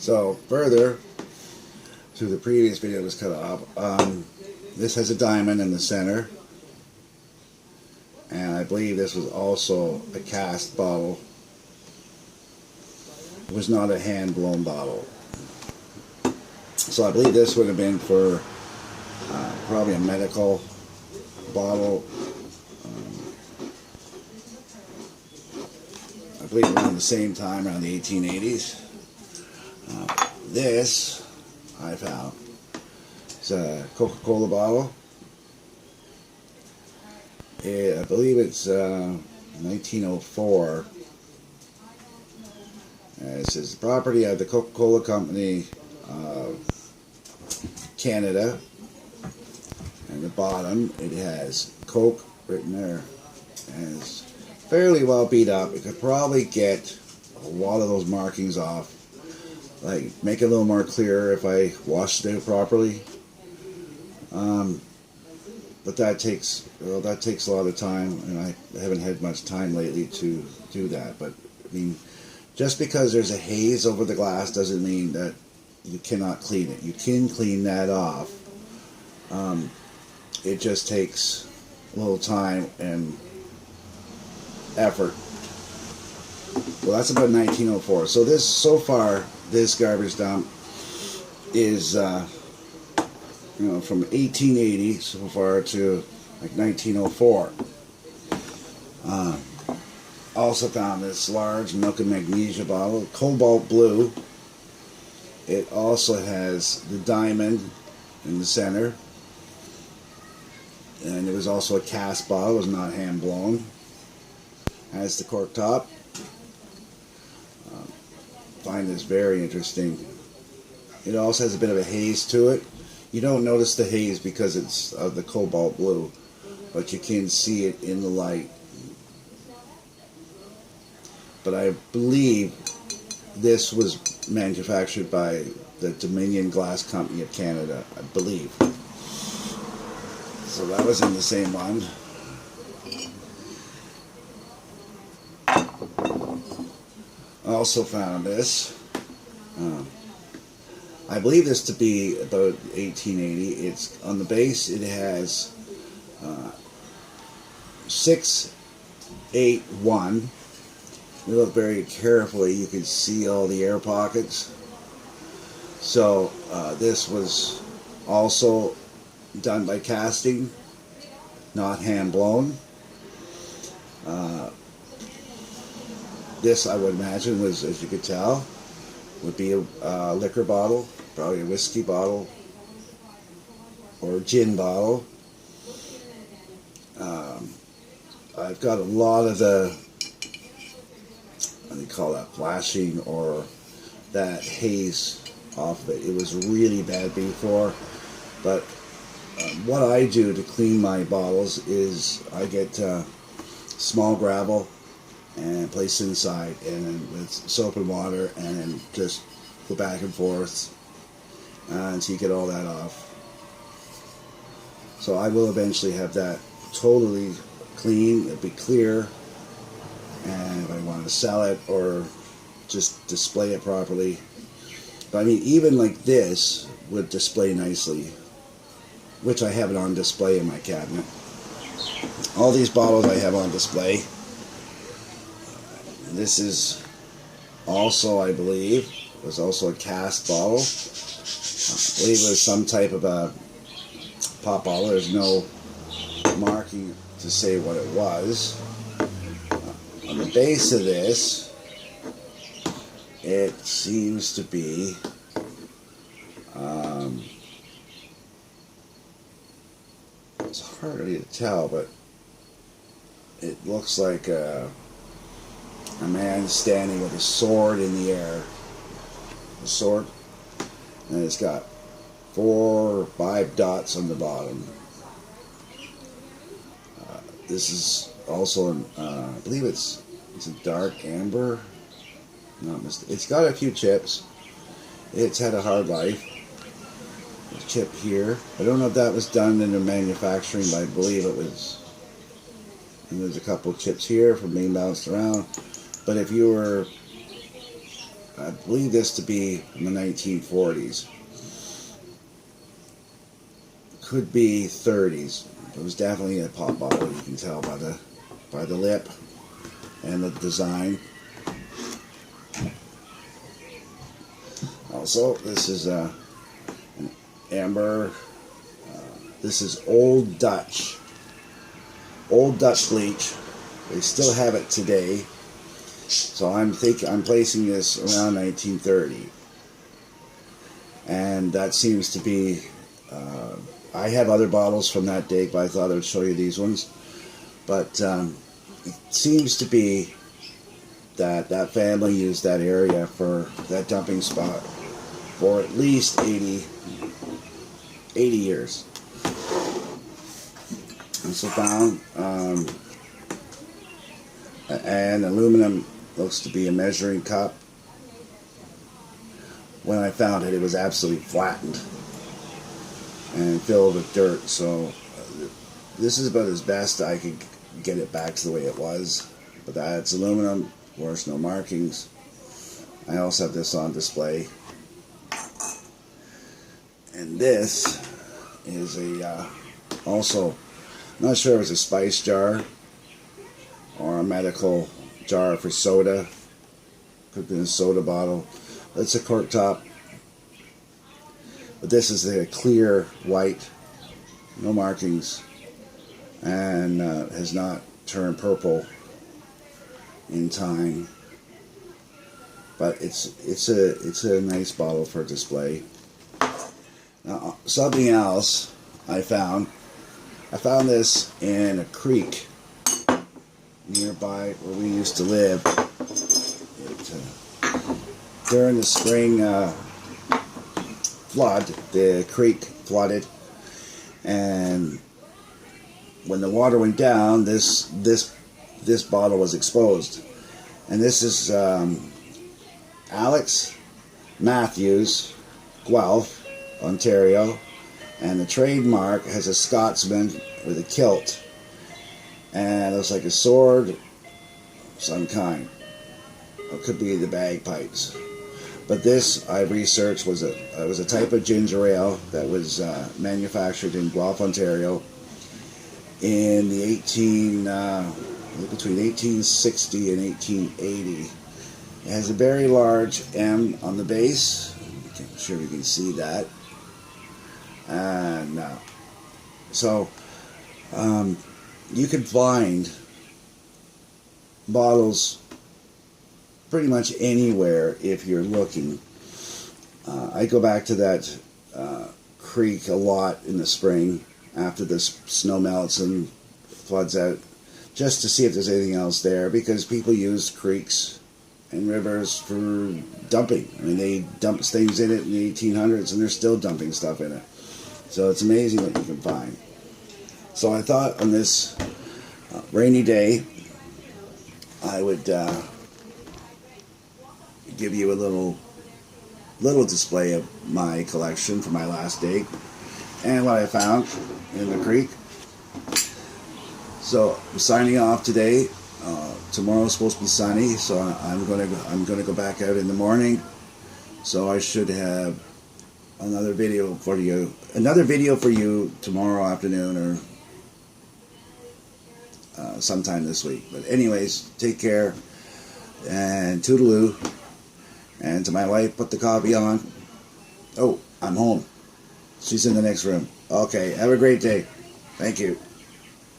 So further to the previous video that was cut off, this has a diamond in the center, and I believe this was also a cast bottle. It was not a hand blown bottle. So I believe this would have been for probably a medical bottle. I believe around the same time, around the 1880s. This I found. It's a Coca-Cola bottle. I believe it's 1904. It says property of the Coca-Cola Company of Canada. And the bottom, it has Coke written there. And it's fairly well beat up. You could probably get a lot of those markings off. Like, make it a little more clear if I washed it out properly. But that takes a lot of time, and I haven't had much time lately to do that. But I mean, just because there's a haze over the glass doesn't mean that you cannot clean it. You can clean that off. It just takes a little time and effort. Well, that's about 1904. So this garbage dump is from 1880 so far to like 1904. Also found this large milk and magnesia bottle, cobalt blue. It also has the diamond in the center, and it was also a cast bottle. It was not hand blown. Has the cork top. Find this very interesting. It also has a bit of a haze to it. You don't notice the haze because it's the cobalt blue, but you can see it in the light. But I believe this was manufactured by the Dominion Glass Company of Canada, I believe. So that was in the same one. I also found this. I believe this to be about 1880. It's on the base. It has 681. You look very carefully, you can see all the air pockets. So this was also done by casting, not hand blown. This, I would imagine, was, as you could tell, would be a liquor bottle, probably a whiskey bottle or a gin bottle. I've got a lot of the, what do you call that, flashing or that haze off of it. It was really bad before, but what I do to clean my bottles is I get small gravel and place inside, and then with soap and water, and then just go back and forth until you get all that off. So I will eventually have that totally clean, it'll be clear, and if I want to sell it or just display it properly. But I mean, even like this would display nicely, which I have it on display in my cabinet. All these bottles I have on display. This is also, I believe, was also a cast bottle. I believe it was some type of a pop bottle. There's no marking to say what it was. On the base of this, it seems to be it's hard to tell, but it looks like a man standing with a sword in the air. A sword. And it's got 4 or 5 dots on the bottom. This is also, I believe it's a dark amber. It's got a few chips. It's had a hard life. A chip here. I don't know if that was done in the manufacturing, but I believe it was. And there's a couple chips here from being bounced around. But if you were I believe this to be in the 1940s. Could be 30s. It was definitely a pop bottle. You can tell by the lip and the design. Also, this is an amber. This is Old Dutch bleach. They still have it today. So I'm placing this around 1930, and that seems to be. I have other bottles from that date, but I thought I would show you these ones. But it seems to be that family used that area for that dumping spot for at least 80 years. Also found an aluminum, looks to be a measuring cup. When I found it, it was absolutely flattened and filled with dirt, so this is about as best I could get it back to the way it was. But that's aluminum, of course, no markings. I also have this on display. And this is also, I'm not sure if it's a spice jar or a medical jar for soda. Could be a soda bottle. It's a cork top. But this is a clear white, no markings, and has not turned purple in time. But it's a nice bottle for display. Now, something else I found this in a creek nearby where we used to live. During the spring flood, the creek flooded, and when the water went down, this bottle was exposed. And this is Alex Matthews, Guelph, Ontario, and the trademark has a Scotsman with a kilt, and it looks like a sword of some kind. It could be the bagpipes. But this, I researched, was a type of ginger ale that was manufactured in Guelph, Ontario, in the between 1860 and 1880. It has a very large M on the base. I'm sure you can see that. And so you can find bottles pretty much anywhere if you're looking. I go back to that creek a lot in the spring after the snow melts and floods out, just to see if there's anything else there, because people use creeks and rivers for dumping. I mean, they dumped things in it in the 1800s and they're still dumping stuff in it. So it's amazing what you can find. So I thought on this rainy day I would give you a little display of my collection for my last date and what I found in the creek. So I'm signing off today. Tomorrow's supposed to be sunny, so I'm gonna go back out in the morning. So I should have another video for you tomorrow afternoon or sometime this week. But anyways, take care and toodaloo. And to my wife, put the coffee on. Oh, I'm home. She's in the next room. Okay, have a great day. Thank you.